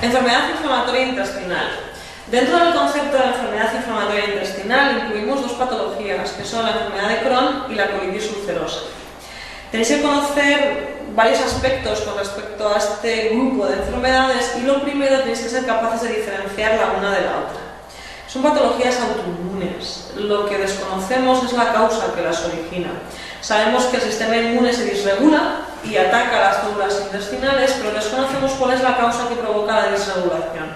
Enfermedad inflamatoria intestinal. Dentro del concepto de la enfermedad inflamatoria intestinal incluimos dos patologías, que son la enfermedad de Crohn y la colitis ulcerosa. Tenéis que conocer varios aspectos con respecto a este grupo de enfermedades y lo primero, tenéis que ser capaces de diferenciar la una de la otra. Son patologías autoinmunes. Lo que desconocemos es la causa que las origina. Sabemos que el sistema inmune se disregula y ataca a las células intestinales, pero desconocemos cuál es la causa que provoca la disregulación.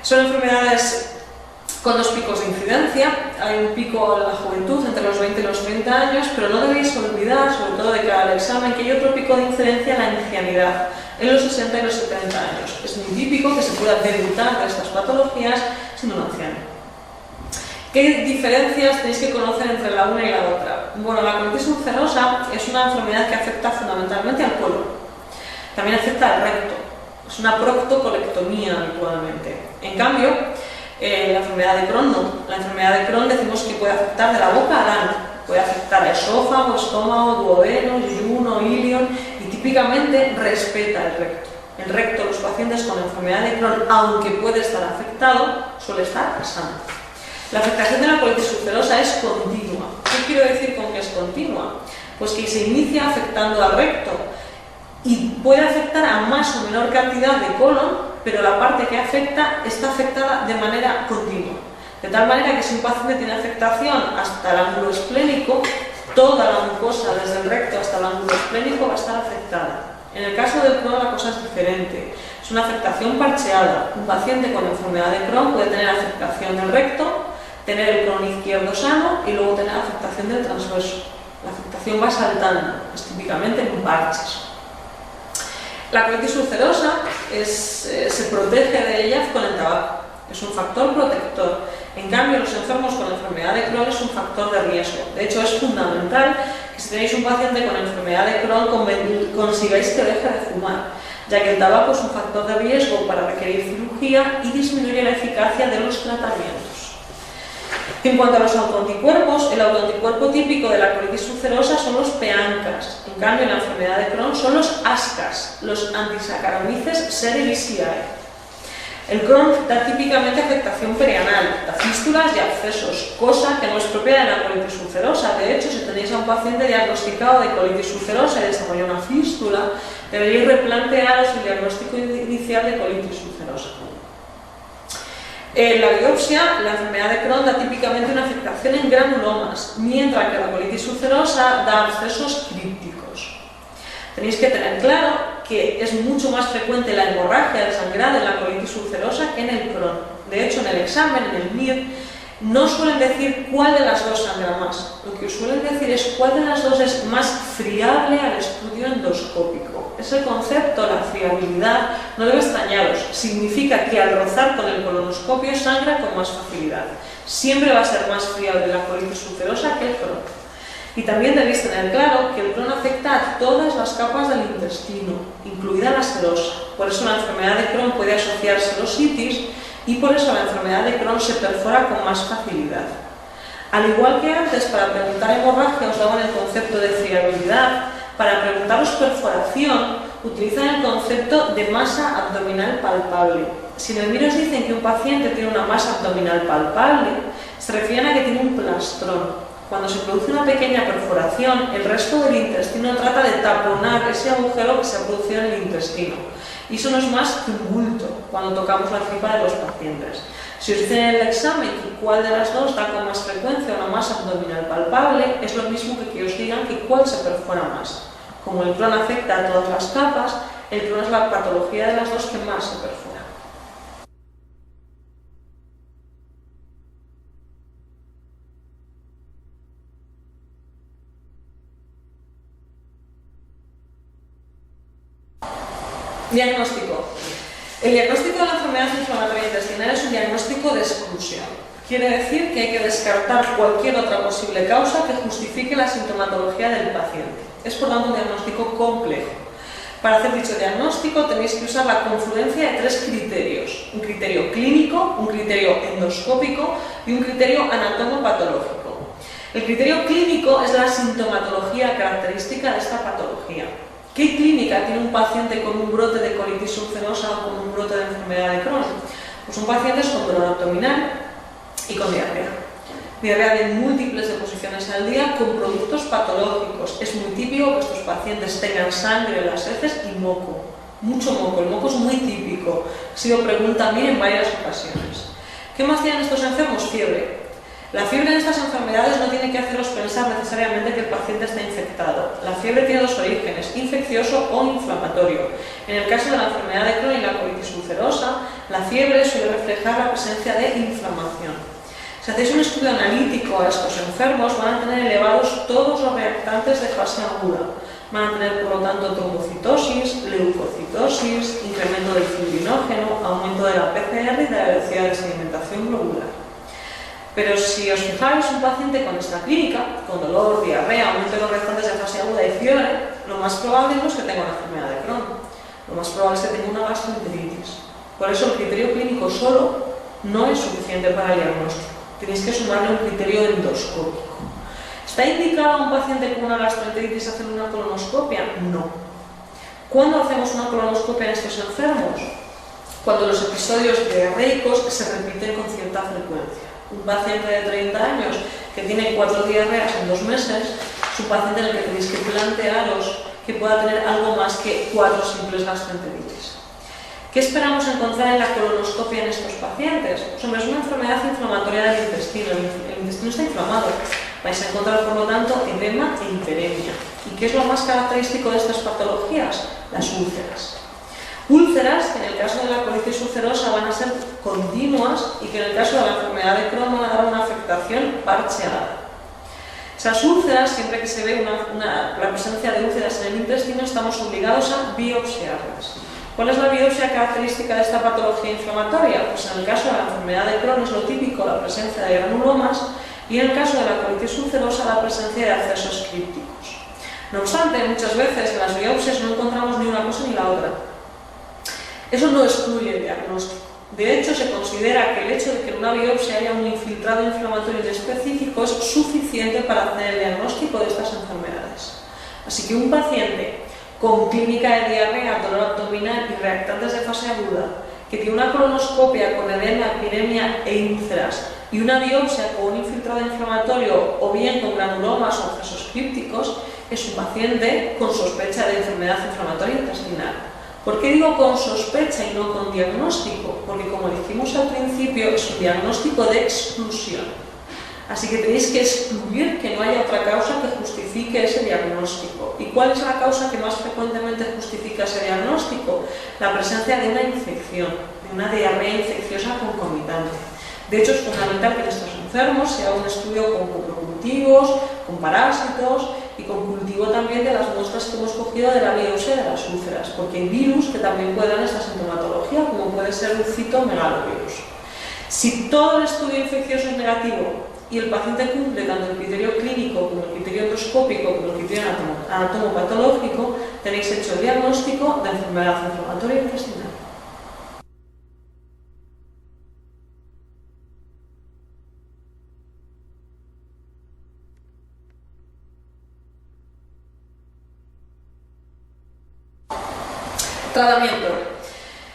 Son enfermedades con dos picos de incidencia. Hay un pico en la juventud, entre los 20 y los 30 años, pero no debéis olvidar, sobre todo de cara al examen, que hay otro pico de incidencia en la ancianidad, en los 60 y los 70 años. Es muy típico que se pueda debutar de estas patologías siendo un anciano. ¿Qué diferencias tenéis que conocer entre la una y la otra? Bueno, la colitis ulcerosa es una enfermedad que afecta fundamentalmente al colon. También afecta al recto. Es una proctocolectomía habitualmente. En cambio, la enfermedad de Crohn no. La enfermedad de Crohn decimos que puede afectar de la boca al ano. Puede afectar a esófago, estómago, duodeno, yeyuno, ilion y típicamente respeta el recto. El recto, los pacientes con enfermedad de Crohn, aunque puede estar afectado, suele estar sano. La afectación de la colitis ulcerosa es continua. ¿Qué quiero decir con que es continua? Pues que se inicia afectando al recto y puede afectar a más o menor cantidad de colon, pero la parte que afecta está afectada de manera continua. De tal manera que si un paciente tiene afectación hasta el ángulo esplénico, toda la mucosa desde el recto hasta el ángulo esplénico va a estar afectada. En el caso del Crohn la cosa es diferente. Es una afectación parcheada. Un paciente con enfermedad de Crohn puede tener afectación del recto, tener el colon izquierdo sano y luego tener afectación del transverso. La afectación va saltando, es típicamente en parches. La colitis ulcerosa se protege de ella con el tabaco, es un factor protector. En cambio, los enfermos con enfermedad de Crohn es un factor de riesgo. De hecho, es fundamental que si tenéis un paciente con enfermedad de Crohn consigáis que deje de fumar, ya que el tabaco es un factor de riesgo para requerir cirugía y disminuye la eficacia de los tratamientos. En cuanto a los autoanticuerpos, el autoanticuerpo típico de la colitis ulcerosa son los PEANCAS. En cambio, en la enfermedad de Crohn son los ASCAS, los antisaccharomyces cerevisiae. El Crohn da típicamente afectación perianal, da fístulas y abscesos, cosa que no es propia de la colitis ulcerosa. De hecho, si tenéis a un paciente diagnosticado de colitis ulcerosa y desarrolla una fístula, deberíais replantearos el diagnóstico inicial de colitis ulcerosa. En la biopsia, la enfermedad de Crohn da típicamente una afectación en granulomas, mientras que la colitis ulcerosa da abscesos crípticos. Tenéis que tener claro que es mucho más frecuente la hemorragia del sangrado en la colitis ulcerosa que en el Crohn. De hecho, en el examen, en el MIR, no suelen decir cuál de las dos sangra más. Lo que os suelen decir es cuál de las dos es más friable al estudio endoscópico. Ese concepto, la friabilidad, no debe extrañaros. Significa que al rozar con el colonoscopio sangra con más facilidad. Siempre va a ser más friable la colitis ulcerosa que el Crohn. Y también debéis tener claro que el Crohn afecta a todas las capas del intestino, incluida la serosa. Por eso la enfermedad de Crohn puede asociar serositis y por eso la enfermedad de Crohn se perfora con más facilidad. Al igual que antes, para preguntar hemorragia os daban el concepto de friabilidad, para preguntaros perforación utilizan el concepto de masa abdominal palpable. Si en el MIR os dicen que un paciente tiene una masa abdominal palpable, se refieren a que tiene un plastrón. Cuando se produce una pequeña perforación, el resto del intestino trata de taponar ese agujero que se ha producido en el intestino. Y eso no es más que un bulto cuando tocamos la tripa de los pacientes. Si os dicen en el examen cuál de las dos da con más frecuencia una masa abdominal palpable, es lo mismo que os digan que cuál se perfora más. Como el Crohn afecta a todas las capas, el Crohn es la patología de las dos que más se perfora. Diagnóstico. El diagnóstico de la enfermedad inflamatoria intestinal es un diagnóstico de exclusión. Quiere decir que hay que descartar cualquier otra posible causa que justifique la sintomatología del paciente. Es por tanto un diagnóstico complejo. Para hacer dicho diagnóstico tenéis que usar la confluencia de tres criterios. Un criterio clínico, un criterio endoscópico y un criterio anatomopatológico. El criterio clínico es la sintomatología característica de esta patología. ¿Qué clínica tiene un paciente con un brote de colitis ulcerosa o con un brote de enfermedad de Crohn? Pues son pacientes con dolor abdominal y con diarrea. Diarrea de múltiples deposiciones al día con productos patológicos. Es muy típico que estos pacientes tengan sangre en las heces y moco. Mucho moco. El moco es muy típico. Ha sido pregunta a mí en varias ocasiones. ¿Qué más tienen estos enfermos? Fiebre. La fiebre en estas enfermedades no tiene que haceros pensar necesariamente que el paciente está infectado. La fiebre tiene dos orígenes, infeccioso o inflamatorio. En el caso de la enfermedad de Crohn y la colitis ulcerosa, la fiebre suele reflejar la presencia de inflamación. Si hacéis un estudio analítico a estos enfermos, van a tener elevados todos los reactantes de fase aguda. Van a tener, por lo tanto, trombocitosis, leucocitosis, incremento del fibrinógeno, aumento de la PCR y de la velocidad de sedimentación globular. Pero si os fijáis, un paciente con esta clínica, con dolor, diarrea, aumento de los reactantes de fase aguda y fiebre, lo más probable no es que tenga una enfermedad de Crohn. Lo más probable es que tenga una gastroenteritis. Por eso el criterio clínico solo no es suficiente para el diagnóstico. Tenéis que sumarle un criterio endoscópico. ¿Está indicado a un paciente con una gastroenteritis hacer una colonoscopia? No. ¿Cuándo hacemos una colonoscopia en estos enfermos? Cuando los episodios diarreicos se repiten con cierta frecuencia. Un paciente de 30 años que tiene 4 diarreas en 2 meses es un paciente en el que tenéis que plantearos que pueda tener algo más que 4 simples gastroenteritis. ¿Qué esperamos encontrar en la colonoscopia en estos pacientes? Pues hombre, es una enfermedad inflamatoria del intestino. El intestino está inflamado. Vais a encontrar, por lo tanto, edema e hiperemia. ¿Y qué es lo más característico de estas patologías? Las úlceras. Úlceras que en el caso de la colitis ulcerosa van a ser continuas y que en el caso de la enfermedad de Crohn van a dar una afectación parcheada. Esas úlceras, siempre que se ve la presencia de úlceras en el intestino, estamos obligados a biopsiarlas. ¿Cuál es la biopsia característica de esta patología inflamatoria? Pues en el caso de la enfermedad de Crohn es lo típico, la presencia de granulomas, y en el caso de la colitis ulcerosa la presencia de abscesos crípticos. No obstante, muchas veces en las biopsias no encontramos ni una cosa ni la otra. Eso no excluye el diagnóstico. De hecho, se considera que el hecho de que en una biopsia haya un infiltrado inflamatorio específico es suficiente para hacer el diagnóstico de estas enfermedades. Así que un paciente con clínica de diarrea, dolor abdominal y reactantes de fase aguda, que tiene una colonoscopia con edema, epidemia e úlceras y una biopsia con un infiltrado inflamatorio o bien con granulomas o abscesos crípticos, es un paciente con sospecha de enfermedad inflamatoria intestinal. ¿Por qué digo con sospecha y no con diagnóstico? Porque, como dijimos al principio, es un diagnóstico de exclusión. Así que tenéis que excluir que no haya otra causa que justifique ese diagnóstico. ¿Y cuál es la causa que más frecuentemente justifica ese diagnóstico? La presencia de una infección, de una diarrea infecciosa concomitante. De hecho, es fundamental que en estos enfermos se haga un estudio con coprocultivos, con parásitos y con cultivo también de las muestras que hemos cogido de la biopsia de las úlceras, porque hay virus que también pueden dar esta sintomatología, como puede ser el citomegalovirus. Si todo el estudio infeccioso es negativo y el paciente cumple tanto el criterio clínico como el criterio endoscópico como el criterio anatomopatológico, tenéis hecho el diagnóstico de enfermedad inflamatoria intestinal. Tratamiento.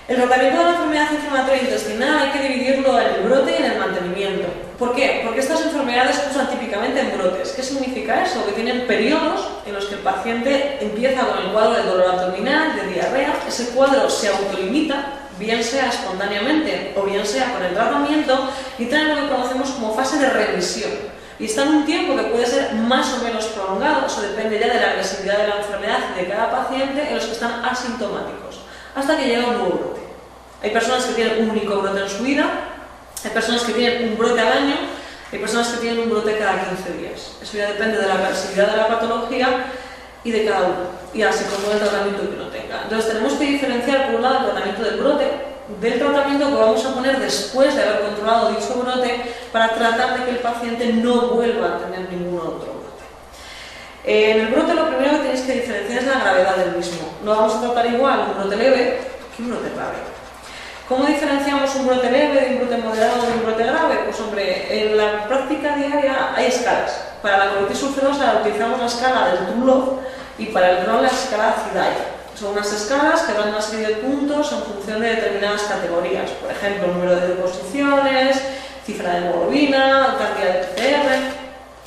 El tratamiento de la enfermedad inflamatoria intestinal hay que dividirlo en el brote y en el mantenimiento. ¿Por qué? Porque estas enfermedades cursan típicamente en brotes. ¿Qué significa eso? Que tienen periodos en los que el paciente empieza con el cuadro de dolor abdominal, de diarrea, ese cuadro se autolimita, bien sea espontáneamente o bien sea con el tratamiento, y traen lo que conocemos como fase de remisión. Y está en un tiempo que puede ser más o menos prolongado, eso depende ya de la agresividad de la enfermedad y de cada paciente, en los que están asintomáticos, hasta que llega un nuevo brote. Hay personas que tienen un único brote en su vida, hay personas que tienen un brote al año, hay personas que tienen un brote cada 15 días. Eso ya depende de la agresividad de la patología y de cada uno, y así como el tratamiento que uno tenga. Entonces tenemos que diferenciar, por un lado, el tratamiento del brote del tratamiento que vamos a poner después de haber controlado dicho brote para tratar de que el paciente no vuelva a tener ningún otro brote. En el brote lo primero que tenéis que diferenciar es la gravedad del mismo. No vamos a tratar igual un brote leve que un brote grave. ¿Cómo diferenciamos un brote leve de un brote moderado de un brote grave? Pues hombre, en la práctica diaria hay escalas. Para la colitis ulcerosa utilizamos la escala del Trulov, y para el Crohn la escala CIDAI. Son unas escalas que dan una serie de puntos en función de determinadas categorías, por ejemplo, número de deposiciones, cifra de hemoglobina, cantidad de PCR.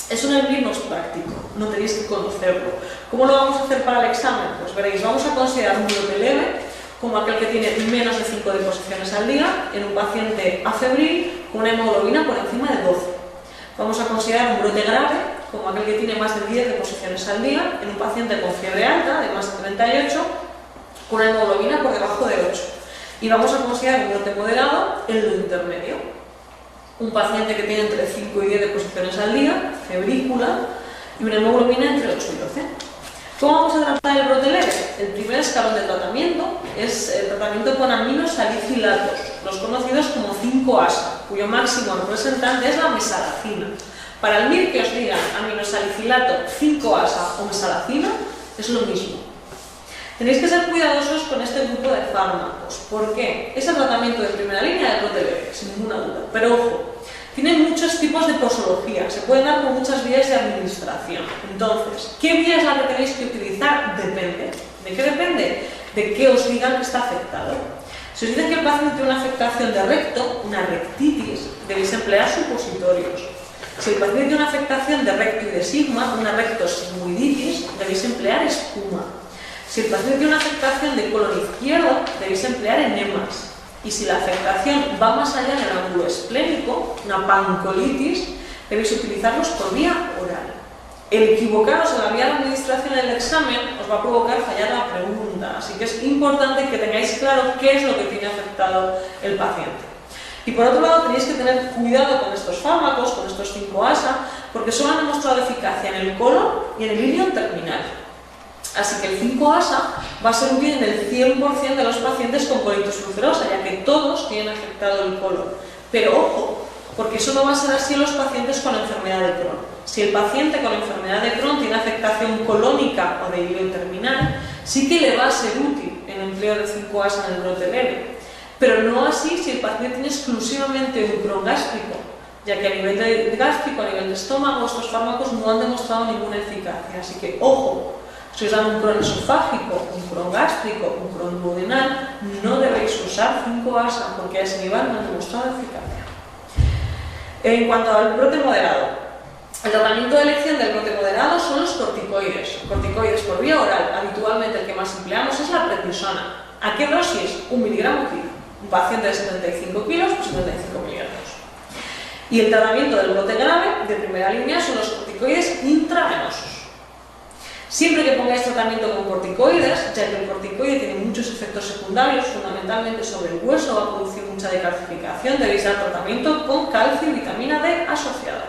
Es un envío práctico, no tenéis que conocerlo. ¿Cómo lo vamos a hacer para el examen? Pues veréis, vamos a considerar un brote leve, como aquel que tiene menos de 5 deposiciones al día, en un paciente afebril con una hemoglobina por encima de 12. Vamos a considerar un brote grave, como aquel que tiene más de 10 deposiciones al día, en un paciente con fiebre alta, de más de 38, con una hemoglobina por debajo de 8. Y vamos a considerar un brote moderado en lo intermedio. Un paciente que tiene entre 5 y 10 deposiciones al día, febrícula, y una hemoglobina entre 8 y 12. ¿Cómo vamos a tratar el brote leve? El primer escalón de tratamiento es el tratamiento con aminosalicilatos, los conocidos como 5-ASA, cuyo máximo representante es la mesalazina. Para el MIR que os digan aminosalicilato, 5-ASA o mesalazina, es lo mismo. Tenéis que ser cuidadosos con este grupo de fármacos. ¿Por qué? Es el tratamiento de primera línea del brote leve, sin ninguna duda. Pero ojo, tienen muchos tipos de posología, se pueden dar por muchas vías de administración. Entonces, ¿qué vía es la que tenéis que utilizar? Depende. ¿De qué depende? De que os digan que está afectado. Si os dicen que el paciente tiene una afectación de recto, una rectitis, debéis emplear supositorios. Si el paciente tiene una afectación de recto y de sigma, una rectosigmoiditis, debéis emplear espuma. Si el paciente tiene una afectación de colon izquierdo, debéis emplear enemas. Y si la afectación va más allá del ángulo esplénico, una pancolitis, debéis utilizarlos por vía oral. El equivocaros en la vía de administración del examen os va a provocar fallar la pregunta, así que es importante que tengáis claro qué es lo que tiene afectado el paciente. Y por otro lado tenéis que tener cuidado con estos fármacos, con estos 5-ASA, porque solo han demostrado eficacia en el colon y en el ilion terminal. Así que el 5-ASA va a ser útil en el 100% de los pacientes con colitis ulcerosa, ya que todos tienen afectado el colon. Pero ojo, porque eso no va a ser así en los pacientes con enfermedad de Crohn. Si el paciente con enfermedad de Crohn tiene afectación colónica o de ilion terminal, sí que le va a ser útil el empleo de 5-ASA en el brote leve. Pero no así si el paciente tiene exclusivamente un Crohn gástrico, ya que a nivel de gástrico, a nivel de estómago, estos fármacos no han demostrado ninguna eficacia. Así que ojo. Si os dan un Crohn esofágico, un Crohn gástrico, un Crohn duodenal, no debéis usar 5-ASA porque a ese nivel no han demostrado eficacia. En cuanto al brote moderado, el tratamiento de elección del brote moderado son los corticoides. Corticoides por vía oral, habitualmente el que más empleamos es la prednisona. ¿A qué dosis? 1 miligramo kilo. Un paciente de 75 kilos, pues 75 miligramos. Y el tratamiento del brote grave de primera línea son los corticoides intravenosos. Siempre que pongáis tratamiento con corticoides, ya que el corticoide tiene muchos efectos secundarios, fundamentalmente sobre el hueso, va a producir mucha decalcificación, debéis dar tratamiento con calcio y vitamina D asociada.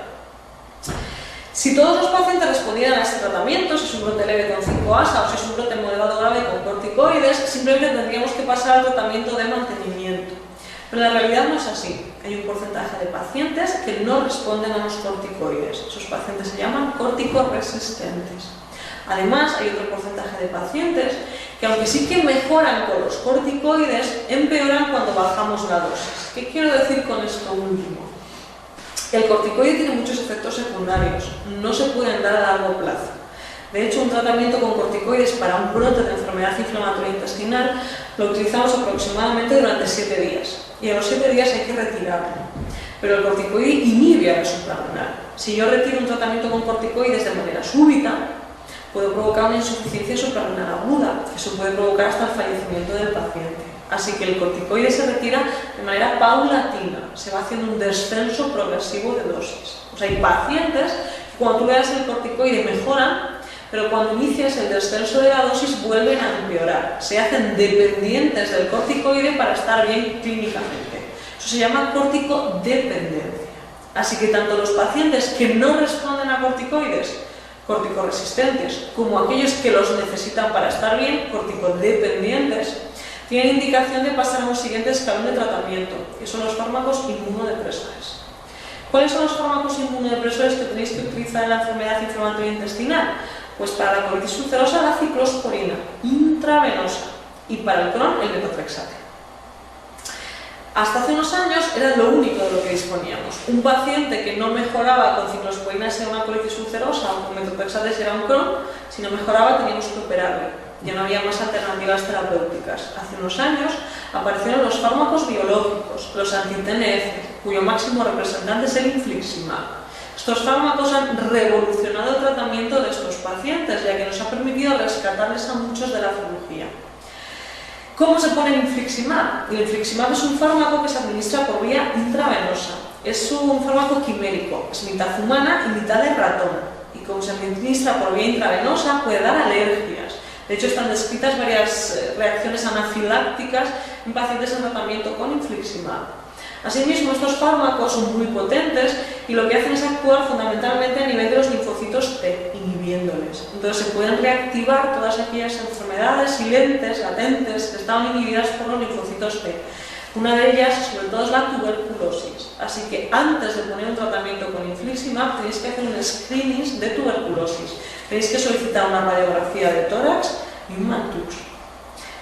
Si todos los pacientes respondieran a este tratamiento, si es un brote leve con 5-ASA o si es un brote moderado grave con corticoides, simplemente tendríamos que pasar al tratamiento de mantenimiento. Pero la realidad no es así. Hay un porcentaje de pacientes que no responden a los corticoides. Esos pacientes se llaman corticoresistentes. Además, hay otro porcentaje de pacientes que, aunque sí que mejoran con los corticoides, empeoran cuando bajamos la dosis. ¿Qué quiero decir con esto último? El corticoide tiene muchos efectos secundarios, no se pueden dar a largo plazo. De hecho, un tratamiento con corticoides para un brote de enfermedad inflamatoria intestinal lo utilizamos aproximadamente durante 7 días. Y a los 7 días hay que retirarlo. Pero el corticoide inhibe a la suprarrenal. Si yo retiro un tratamiento con corticoides de manera súbita, puedo provocar una insuficiencia suprarrenal aguda. Eso puede provocar hasta el fallecimiento del paciente. Así que el corticoide se retira de manera paulatina, se va haciendo un descenso progresivo de dosis. O sea, hay pacientes que cuando tú veas el corticoide mejoran, pero cuando inicias el descenso de la dosis vuelven a empeorar. Se hacen dependientes del corticoide para estar bien clínicamente. Eso se llama corticodependencia. Así que tanto los pacientes que no responden a corticoides, corticoresistentes, como aquellos que los necesitan para estar bien, corticodependientes, tienen indicación de pasar a un siguiente escalón de tratamiento, que son los fármacos inmunodepresores. ¿Cuáles son los fármacos inmunodepresores que tenéis que utilizar en la enfermedad inflamatoria intestinal? Pues para la colitis ulcerosa la ciclosporina intravenosa y para el Crohn el metotrexate. Hasta hace unos años era lo único de lo que disponíamos. Un paciente que no mejoraba con ciclosporina si era una colitis ulcerosa o con metotrexate si era un Crohn, Si no mejoraba, teníamos que operarle. Ya no había más alternativas terapéuticas. Hace unos años aparecieron los fármacos biológicos, los anti-TNF, cuyo máximo representante es el infliximab. Estos fármacos han revolucionado el tratamiento de estos pacientes, ya que nos ha permitido rescatarles a muchos de la cirugía. ¿Cómo se pone el infliximab? El infliximab es un fármaco que se administra por vía intravenosa. Es un fármaco quimérico, es mitad humana y mitad de ratón. Y como se administra por vía intravenosa, puede dar alergias. De hecho, están descritas varias reacciones anafilácticas en pacientes en tratamiento con infliximab. Asimismo, estos fármacos son muy potentes y lo que hacen es actuar fundamentalmente a nivel de los linfocitos T, inhibiéndoles. Entonces se pueden reactivar todas aquellas enfermedades silentes, latentes, que estaban inhibidas por los linfocitos T. Una de ellas, sobre todo, es la tuberculosis. Así que antes de poner un tratamiento con infliximab, tenéis que hacer un screening de tuberculosis. Tenéis que solicitar una radiografía de tórax y un MANTUS.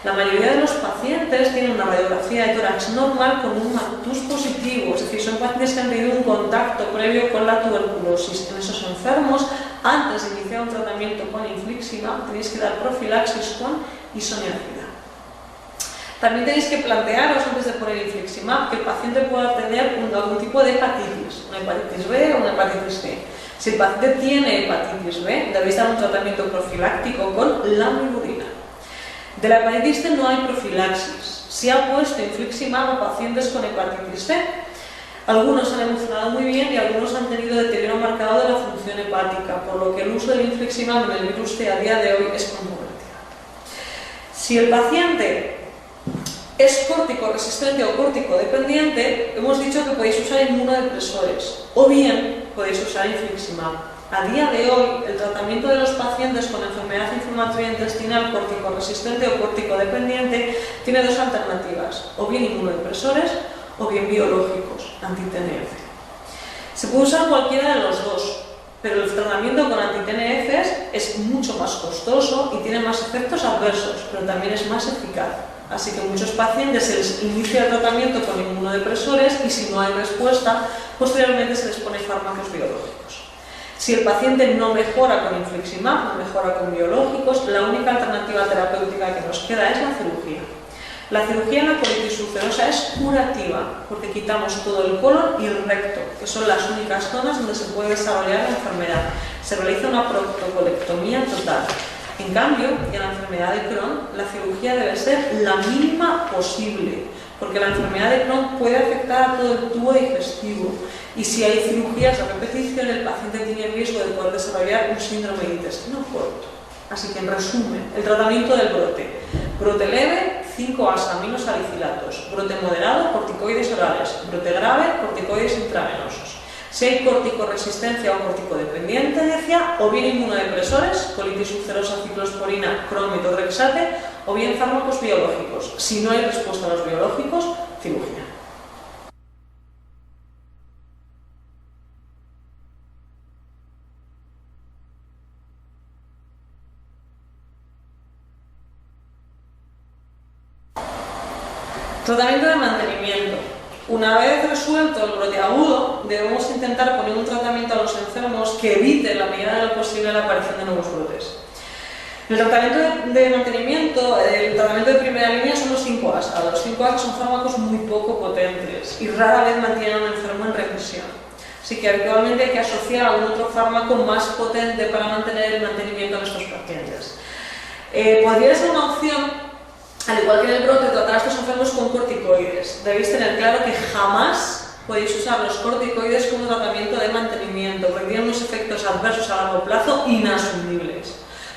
La mayoría de los pacientes tienen una radiografía de tórax normal con un MANTUS positivo, es decir, son pacientes que han tenido un contacto previo con la tuberculosis. En esos enfermos, antes de iniciar un tratamiento con infliximab, tenéis que dar profilaxis con isoniazida. También tenéis que plantearos, antes de poner infliximab, que el paciente pueda tener algún tipo de hepatitis, una hepatitis B o una hepatitis C. Si el paciente tiene hepatitis B, debéis dar un tratamiento profiláctico con lamivudina. De la hepatitis C no hay profilaxis. Se ha puesto infliximab a pacientes con hepatitis C. Algunos han evolucionado muy bien y algunos han tenido deterioro marcado de la función hepática, por lo que el uso del infliximab en el virus C a día de hoy es controvertido. Si el paciente es córtico resistente o córtico dependiente, hemos dicho que podéis usar inmunodepresores o bien podéis usar infliximab. A día de hoy, el tratamiento de los pacientes con enfermedad inflamatoria intestinal córtico resistente o córtico dependiente tiene dos alternativas, o bien inmunodepresores o bien biológicos, anti-TNF. Se puede usar cualquiera de los dos, pero el tratamiento con anti-TNF es mucho más costoso y tiene más efectos adversos, pero también es más eficaz. Así que a muchos pacientes se les inicia el tratamiento con inmunodepresores y si no hay respuesta, posteriormente se les pone fármacos biológicos. Si el paciente no mejora con infliximab, no mejora con biológicos, la única alternativa terapéutica que nos queda es la cirugía. La cirugía en la colitis ulcerosa es curativa porque quitamos todo el colon y el recto, que son las únicas zonas donde se puede desarrollar la enfermedad. Se realiza una proctocolectomía total. En cambio, en la enfermedad de Crohn, la cirugía debe ser la mínima posible, porque la enfermedad de Crohn puede afectar a todo el tubo digestivo y si hay cirugías a repetición, el paciente tiene riesgo de poder desarrollar un síndrome de intestino corto. Así que, en resumen, el tratamiento del brote. Brote leve, 5-as-aminosalicilatos. Brote moderado, corticoides orales. Brote grave, corticoides intravenosos. Si hay corticoresistencia o corticodependencia, o bien inmunodepresores, colitis ulcerosa, ciclosporina, Crohn, metotrexate, o bien fármacos biológicos. Si no hay respuesta a los biológicos, cirugía. Tratamiento de mantenimiento. Una vez resuelto el brote agudo, debemos intentar poner un tratamiento a los enfermos que evite en la medida de lo posible la aparición de nuevos brotes. El tratamiento de mantenimiento, el tratamiento de primera línea son los 5-as. Los 5-as son fármacos muy poco potentes y rara vez mantienen a un enfermo en remisión. Así que habitualmente hay que asociar algún otro fármaco más potente para mantener el mantenimiento de estos pacientes. Podría ser una opción, al igual que en el brote, tratar a estos enfermos con corticoides. Debéis tener claro que jamás podéis usar los corticoides como tratamiento de mantenimiento, porque tienen unos efectos adversos a largo plazo inasumibles.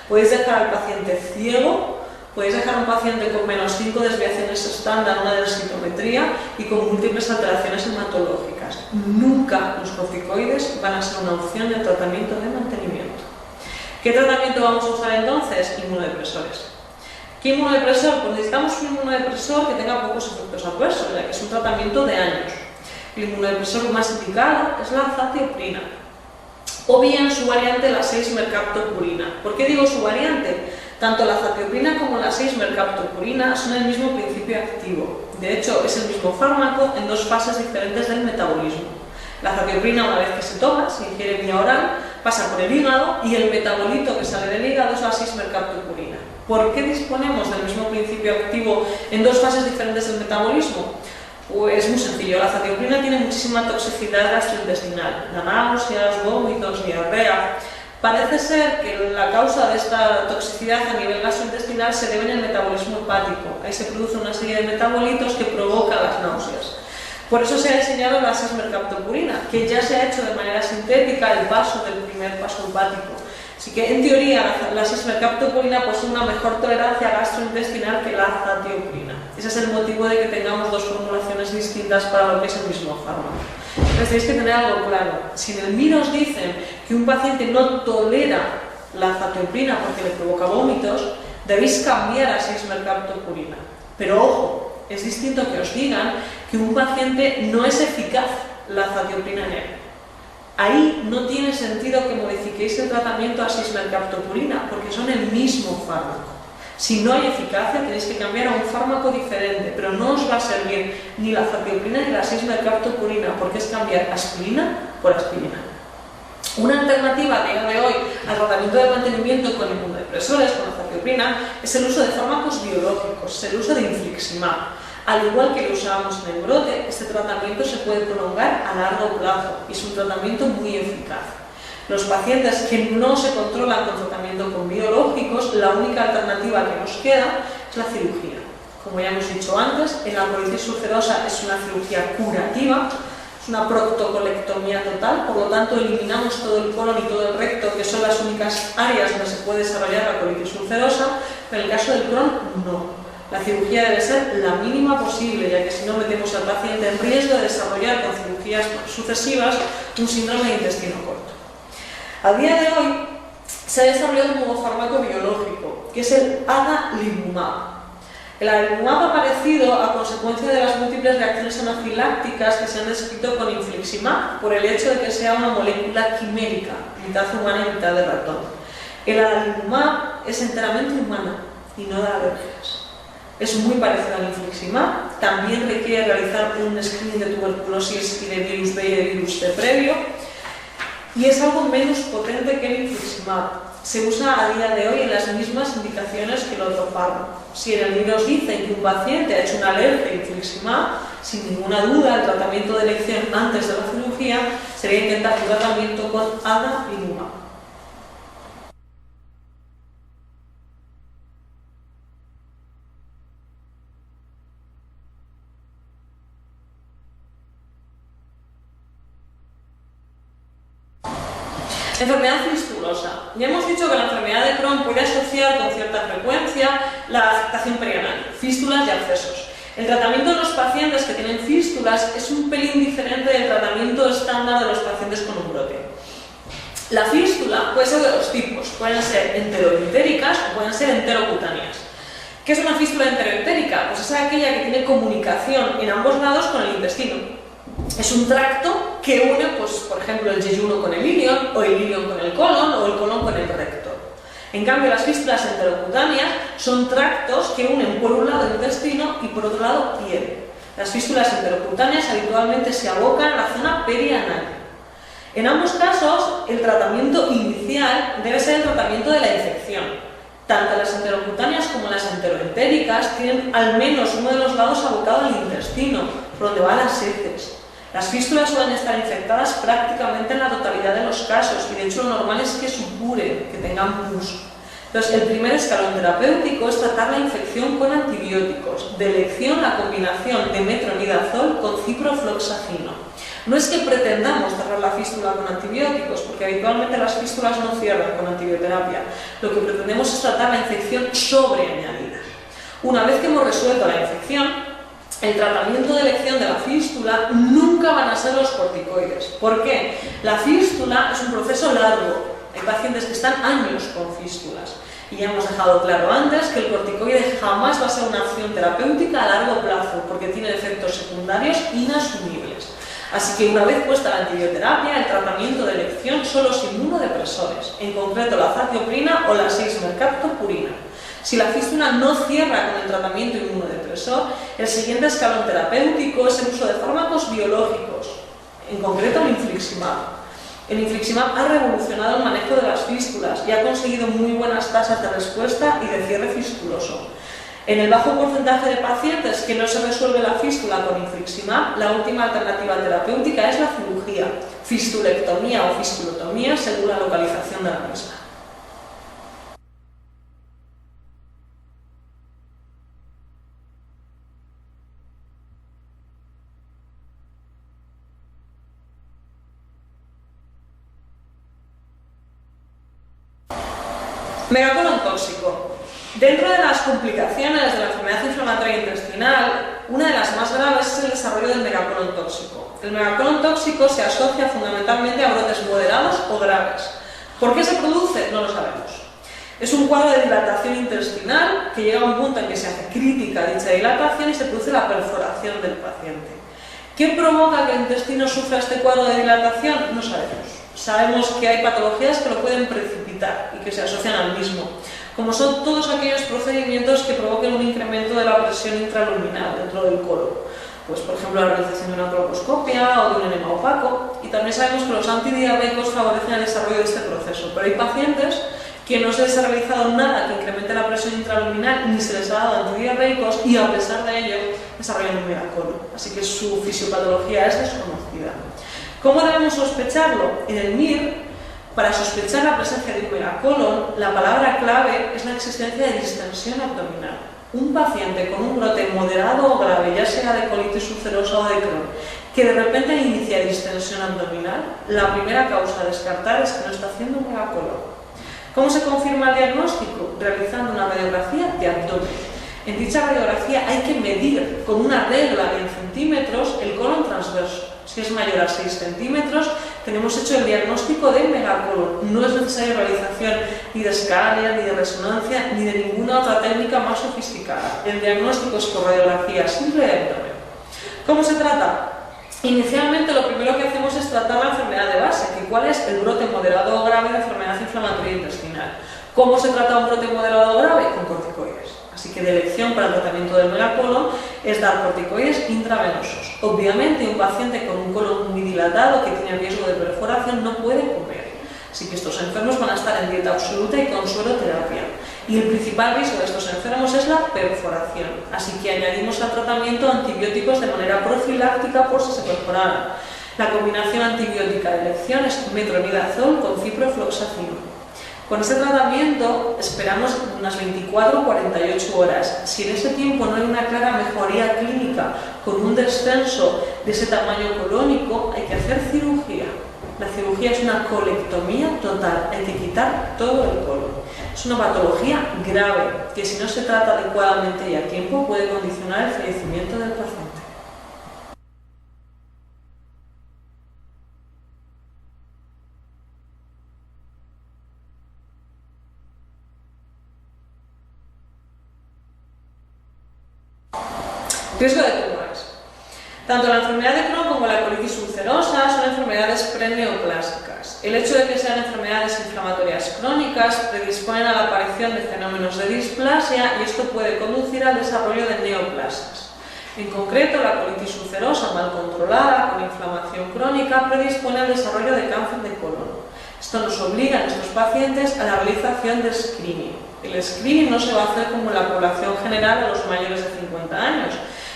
Podéis dejar al paciente ciego, podéis dejar a un paciente con menos 5 desviaciones estándar, una densitometría y con múltiples alteraciones hematológicas. Nunca los corticoides van a ser una opción de tratamiento de mantenimiento. ¿Qué tratamiento vamos a usar entonces? Inmunodepresores. ¿Qué inmunodepresor? Pues necesitamos un inmunodepresor que tenga pocos efectos adversos, ya que es un tratamiento de años. El inmunodepresor más indicado es la azatioprina, o bien su variante, la 6-mercaptopurina. ¿Por qué digo su variante? Tanto la azatioprina como la 6-mercaptopurina son el mismo principio activo. De hecho, es el mismo fármaco en dos fases diferentes del metabolismo. La azatioprina, una vez que se toma, se ingiere vía oral, pasa por el hígado y el metabolito que sale del hígado es la cis-mercaptopurina. ¿Por qué disponemos del mismo principio activo en dos fases diferentes del metabolismo? Pues muy sencillo, la azatioprina tiene muchísima toxicidad gastrointestinal, náuseas, vómitos, diarrea. Parece ser que la causa de esta toxicidad a nivel gastrointestinal se debe en el metabolismo hepático. Ahí se produce una serie de metabolitos que provocan las náuseas. Por eso se ha diseñado la cis-mercaptopurina, que ya se ha hecho de manera sintética el paso del primer paso hepático. Así que, en teoría, la cis-mercaptopurina posee una mejor tolerancia gastrointestinal que la azatioprina. Ese es el motivo de que tengamos dos formulaciones distintas para lo que es el mismo fármaco. Entonces, tenéis que tener algo claro. Si en el MIR os dicen que un paciente no tolera la azatioprina porque le provoca vómitos, debéis cambiar a cis-mercaptopurina. Pero, ojo, es distinto que os digan que un paciente no es eficaz la azatioprina en él. Ahí no tiene sentido que modifiquéis el tratamiento a cis-mercaptopurina porque son el mismo fármaco. Si no hay eficacia tenéis que cambiar a un fármaco diferente, pero no os va a servir ni la azatioprina ni la cis-mercaptopurina porque es cambiar aspirina por aspirina. Una alternativa a día de hoy al tratamiento de mantenimiento con inmunodepresores, con azatioprina, es el uso de fármacos biológicos, el uso de infliximab. Al igual que lo usábamos en el brote, este tratamiento se puede prolongar a largo plazo y es un tratamiento muy eficaz. Los pacientes que no se controlan con tratamiento con biológicos, la única alternativa que nos queda es la cirugía. Como ya hemos dicho antes, la colitis ulcerosa es una cirugía curativa, es una proctocolectomía total, por lo tanto eliminamos todo el colon y todo el recto, que son las únicas áreas donde se puede desarrollar la colitis ulcerosa, pero en el caso del Crohn, no. La cirugía debe ser la mínima posible, ya que si no metemos al paciente en riesgo de desarrollar con cirugías sucesivas un síndrome de intestino corto. A día de hoy se ha desarrollado un nuevo fármaco biológico, que es el adalimumab. El adalimumab ha aparecido a consecuencia de las múltiples reacciones anafilácticas que se han descrito con infliximab, por el hecho de que sea una molécula quimérica, mitad humana y mitad de ratón. El adalimumab es enteramente humana y no da alergias. Es muy parecido al infliximab, también requiere realizar un screening de tuberculosis y de virus B y de virus C previo, y es algo menos potente que el infliximab. Se usa a día de hoy en las mismas indicaciones que el otro fármaco. Si en el libro os dicen que un paciente ha hecho una alergia a infliximab, sin ninguna duda el tratamiento de elección antes de la cirugía sería intentar un tratamiento con adalimumab. Enfermedad fistulosa. Ya hemos dicho que la enfermedad de Crohn puede asociar con cierta frecuencia la afectación perianal, fístulas y abscesos. El tratamiento de los pacientes que tienen fístulas es un pelín diferente del tratamiento estándar de los pacientes con un brote. La fístula puede ser de dos tipos, pueden ser enteroentéricas o pueden ser enterocutáneas. ¿Qué es una fístula enteroentérica? Pues es aquella que tiene comunicación en ambos lados con el intestino. Es un tracto que une, pues, por ejemplo, el yeyuno con el ilion, o el ilion con el colon, o el colon con el recto. En cambio, las fístulas enterocutáneas son tractos que unen por un lado el intestino y por otro lado piel. Las fístulas enterocutáneas habitualmente se abocan a la zona perianal. En ambos casos, el tratamiento inicial debe ser el tratamiento de la infección. Tanto las enterocutáneas como las enteroentéricas tienen al menos uno de los lados abocado al intestino, por donde van las heces. Las fístulas suelen estar infectadas prácticamente en la totalidad de los casos y de hecho lo normal es que supuren, que tengan pus. Entonces, el primer escalón terapéutico es tratar la infección con antibióticos, de elección la combinación de metronidazol con ciprofloxacino. No es que pretendamos cerrar la fístula con antibióticos, porque habitualmente las fístulas no cierran con antibioterapia. Lo que pretendemos es tratar la infección sobreañadida. Una vez que hemos resuelto la infección, el tratamiento de elección de la fístula nunca van a ser los corticoides. ¿Por qué? La fístula es un proceso largo. Hay pacientes que están años con fístulas. Y ya hemos dejado claro antes que el corticoide jamás va a ser una acción terapéutica a largo plazo, porque tiene efectos secundarios inasumibles. Así que una vez puesta la antibioterapia, el tratamiento de elección son los inmunodepresores, en concreto la azatioprina o la cis-mercaptopurina. Si la fístula no cierra con el tratamiento inmunodepresor, el siguiente escalón terapéutico es el uso de fármacos biológicos, en concreto el infliximab. El infliximab ha revolucionado el manejo de las fístulas y ha conseguido muy buenas tasas de respuesta y de cierre fistuloso. En el bajo porcentaje de pacientes que no se resuelve la fístula con infliximab, la última alternativa terapéutica es la cirugía, fistulectomía o fistulotomía según la localización de la misma. Megacolon tóxico. Dentro de las complicaciones de la enfermedad inflamatoria intestinal, una de las más graves es el desarrollo del megacolon tóxico. El megacolon tóxico se asocia fundamentalmente a brotes moderados o graves. ¿Por qué se produce? No lo sabemos. Es un cuadro de dilatación intestinal que llega a un punto en que se hace crítica dicha dilatación y se produce la perforación del paciente. ¿Qué provoca que el intestino sufra este cuadro de dilatación? No sabemos. Sabemos que hay patologías que lo pueden precipitar y que se asocian al mismo, como son todos aquellos procedimientos que provoquen un incremento de la presión intraluminal dentro del colon. Pues, por ejemplo, la realización de una colposcopia o de un enema opaco. Y también sabemos que los antidiabéticos favorecen el desarrollo de este proceso, pero hay pacientes que no se les ha realizado nada que incremente la presión intraluminal ni se les ha dado antidiabéticos y a pesar de ello desarrollan un megacolon. Así que su fisiopatología es desconocida. ¿Cómo debemos sospecharlo? En el MIR, para sospechar la presencia de un megacolon, la palabra clave es la existencia de distensión abdominal. Un paciente con un brote moderado o grave, ya sea de colitis ulcerosa o de Crohn, que de repente inicia distensión abdominal, la primera causa a descartar es que no está haciendo un megacolon. ¿Cómo se confirma el diagnóstico? Realizando una radiografía de abdomen. En dicha radiografía hay que medir con una regla en centímetros el colon transverso. Si es mayor a 6 centímetros, tenemos hecho el diagnóstico de megacolon. No es necesaria realización ni de escáner, ni de resonancia, ni de ninguna otra técnica más sofisticada. El diagnóstico es por radiografía simple de abdomen. ¿Cómo se trata? Inicialmente lo primero que hacemos es tratar la enfermedad de base, que cuál es el brote moderado o grave de enfermedad inflamatoria intestinal. ¿Cómo se trata un brote moderado o grave? Con corticoides. Así que de elección para el tratamiento del megacolon es dar corticoides intravenosos. Obviamente un paciente con un colon muy dilatado que tiene riesgo de perforación no puede comer. Así que estos enfermos van a estar en dieta absoluta y con sueroterapia. Y el principal riesgo de estos enfermos es la perforación. Así que añadimos al tratamiento antibióticos de manera profiláctica por si se perforaran. La combinación antibiótica de elección es metronidazol con ciprofloxacino. Con este tratamiento esperamos unas 24 o 48 horas. Si en ese tiempo no hay una clara mejoría clínica con un descenso de ese tamaño colónico, hay que hacer cirugía. La cirugía es una colectomía total, hay que quitar todo el colon. Es una patología grave que si no se trata adecuadamente y a tiempo puede condicionar el fallecimiento del paciente. Riesgo de tumores. Tanto la enfermedad de Crohn como la colitis ulcerosa son enfermedades preneoplásicas. El hecho de que sean enfermedades inflamatorias crónicas predisponen a la aparición de fenómenos de displasia y esto puede conducir al desarrollo de neoplasias. En concreto, la colitis ulcerosa mal controlada con inflamación crónica predispone al desarrollo de cáncer de colon. Esto nos obliga en estos pacientes a la realización de screening. El screening no se va a hacer como en la población general a los mayores de 50 años,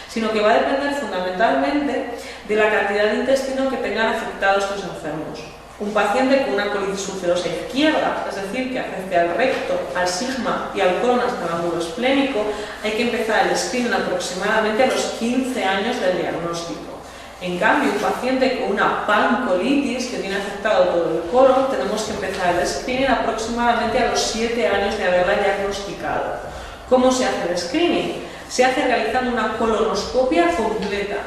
sino que va a depender fundamentalmente de la cantidad de intestino que tengan afectados estos enfermos. Un paciente con una colitis ulcerosa izquierda, es decir, que afecte al recto, al sigma y al colon hasta el ángulo esplénico, hay que empezar el screening aproximadamente a los 15 años del diagnóstico. En cambio, un paciente con una pancolitis que tiene afectado todo el colon, tenemos que empezar el screening aproximadamente a los 7 años de haberla diagnosticado. ¿Cómo se hace el screening? Se hace realizando una colonoscopia completa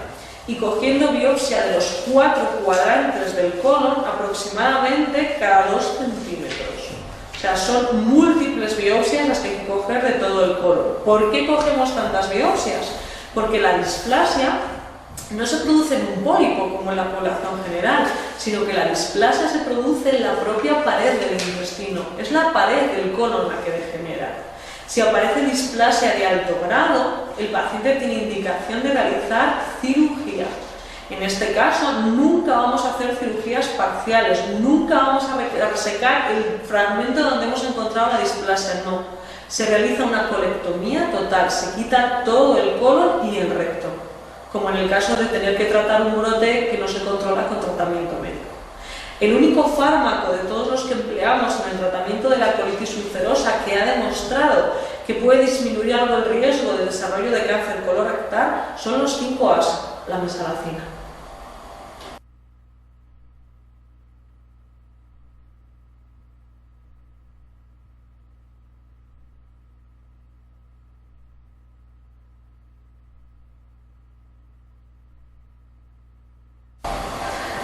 y cogiendo biopsia de los 4 cuadrantes del colon aproximadamente cada 2 centímetros. O sea, son múltiples biopsias las que hay que coger de todo el colon. ¿Por qué cogemos tantas biopsias? Porque la displasia no se produce en un pólipo como en la población general, sino que la displasia se produce en la propia pared del intestino. Es la pared del colon la que degenera. Si aparece displasia de alto grado, el paciente tiene indicación de realizar cirugía. En este caso, nunca vamos a hacer cirugías parciales, nunca vvamos a resecar el fragmento donde hemos encontrado la displasia, no. Se realiza una colectomía total, se quita todo el colon y el recto, como en el caso de tener que tratar un brote que no se controla con tratamiento médico. El único fármaco de todos los que empleamos en el tratamiento de la colitis ulcerosa que ha demostrado que puede disminuir algo el riesgo de desarrollo de cáncer colorectal son los 5-ASA, la mesalazina.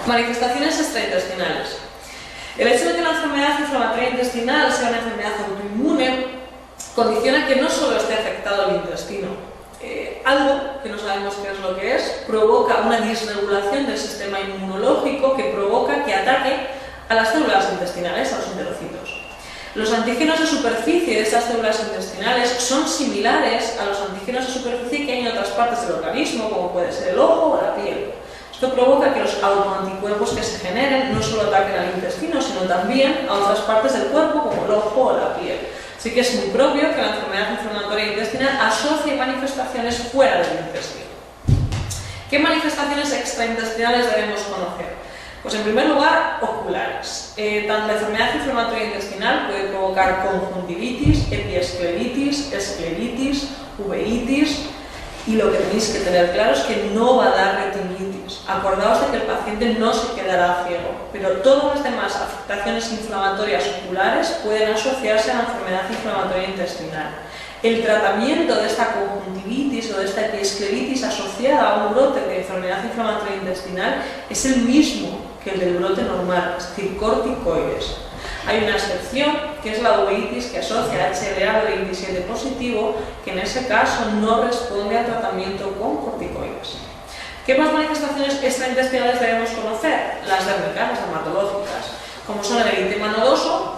Manifestaciones extraintestinales. El hecho de que la enfermedad inflamatoria intestinal sea una enfermedad autoinmune condiciona que no solo esté afectado el intestino. Algo que no sabemos qué es lo que es, provoca una disregulación del sistema inmunológico que provoca que ataque a las células intestinales, a los enterocitos. Los antígenos de superficie de estas células intestinales son similares a los antígenos de superficie que hay en otras partes del organismo, como puede ser el ojo o la piel. Esto provoca que los autoanticuerpos que se generen no solo ataquen al intestino, sino también a otras partes del cuerpo, como el ojo o la piel. Así que es muy propio que la enfermedad inflamatoria intestinal asocie manifestaciones fuera del intestino. ¿Qué manifestaciones extraintestinales debemos conocer? Pues en primer lugar, oculares. Tanto la enfermedad inflamatoria intestinal puede provocar conjuntivitis, epiescleritis, escleritis, uveitis, y lo que tenéis que tener claro es que no va a dar retinitis. Acordaos de que el paciente no se quedará ciego, pero todas las demás afectaciones inflamatorias oculares pueden asociarse a la enfermedad inflamatoria intestinal. El tratamiento de esta conjuntivitis o de esta epiescleritis asociada a un brote de enfermedad inflamatoria intestinal es el mismo que el del brote normal, es decir, corticoides. Hay una excepción, que es la uveitis que asocia a HLA-27 positivo, que en ese caso no responde al tratamiento con corticoides. ¿Qué más manifestaciones extraintestinales debemos conocer? Las dérmicas, las dermatológicas, como son el eritema nodoso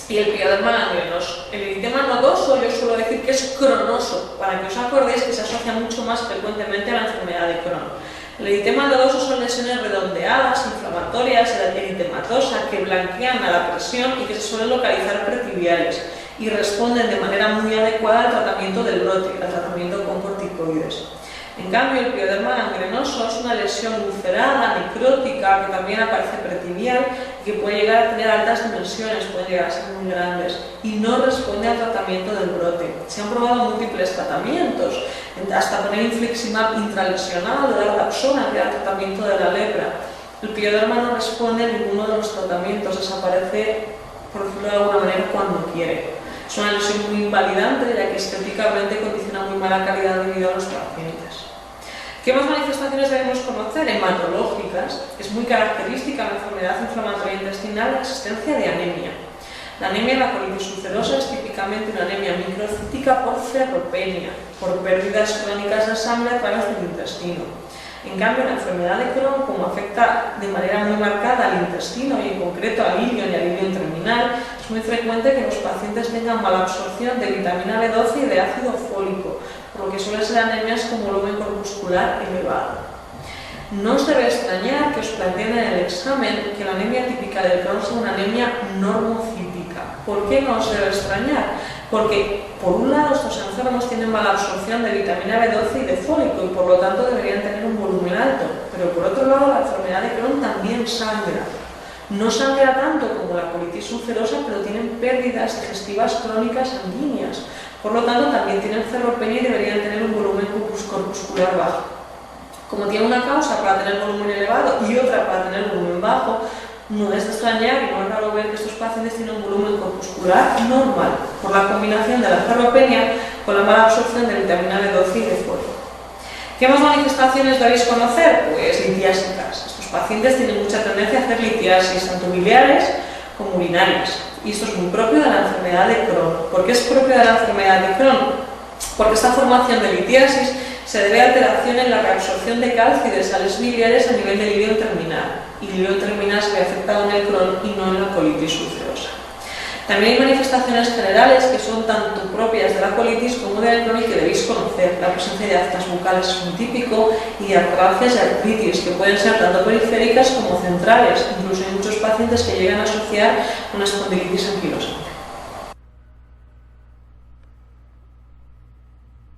y el pioderma gangrenoso. El eritema nodoso yo suelo decir que es cronoso, para que os acordéis que se asocia mucho más frecuentemente a la enfermedad de Crohn. El eritema nodoso son lesiones redondeadas, inflamatorias, eritematosas, que blanquean a la presión y que se suelen localizar pretibiales y responden de manera muy adecuada al tratamiento del brote, al tratamiento con corticoides. En cambio, el pioderma gangrenoso es una lesión ulcerada, necrótica, que también aparece pretibial y que puede llegar a tener altas dimensiones, pueden llegar a ser muy grandes y no responde al tratamiento del brote. Se han probado múltiples tratamientos, hasta poner infliximab intralesional o dar dapsona, que era el tratamiento de la lepra. El pioderma no responde a ninguno de los tratamientos, desaparece, por decirlo de alguna manera, cuando quiere. Es una lesión muy invalidante, ya que estéticamente condiciona muy mala calidad de vida a los pacientes. ¿Qué más manifestaciones debemos conocer? Hematológicas. Es muy característica la enfermedad inflamatoria intestinal la existencia de anemia. La anemia de la colitis ulcerosa es típicamente una anemia microcítica por ferropenia, por pérdidas crónicas de sangre a través del intestino. En cambio, la enfermedad de Crohn, como afecta de manera muy marcada al intestino y en concreto al ilion y al ilion terminal, es muy frecuente que los pacientes tengan mala absorción de vitamina B12 y de ácido fólico, por lo que suelen ser anemias con volumen corpuscular elevado. No os debe extrañar que os planteen en el examen que la anemia típica del Crohn sea una anemia normocítica. ¿Por qué no os debe extrañar? Porque, por un lado, estos enfermos tienen mala absorción de vitamina B12 y de fólico y por lo tanto deberían tener un volumen alto, pero por otro lado la enfermedad de Crohn también sangra. No sangra tanto como la colitis ulcerosa, pero tienen pérdidas digestivas crónicas sanguíneas. Por lo tanto, también tienen ferropenia y deberían tener un volumen corpuscular bajo. Como tiene una causa para tener volumen elevado y otra para tener volumen bajo, no es de extrañar y no es raro ver que estos pacientes tienen un volumen corpuscular normal, por la combinación de la ferropenia con la mala absorción de vitamina B12 y de fólico. ¿Qué más manifestaciones debéis conocer? Pues litiásicas. Estos pacientes tienen mucha tendencia a hacer litiasis, tanto biliares como urinarias. Y esto es muy propio de la enfermedad de Crohn. ¿Por qué es propio de la enfermedad de Crohn? Porque esta formación de litiasis se debe a alteración en la reabsorción de calcio y de sales biliares a nivel del ilion terminal. Y el ilion terminal se ve afectado en el Crohn y no en la colitis ulcerosa. También hay manifestaciones generales que son tanto propias previas de la colitis común del Crohn y que debéis conocer. La presencia de aftas bucales es muy típico y de artralgias y artritis, que pueden ser tanto periféricas como centrales. Incluso hay muchos pacientes que llegan a asociar una espondilitis anquilosa.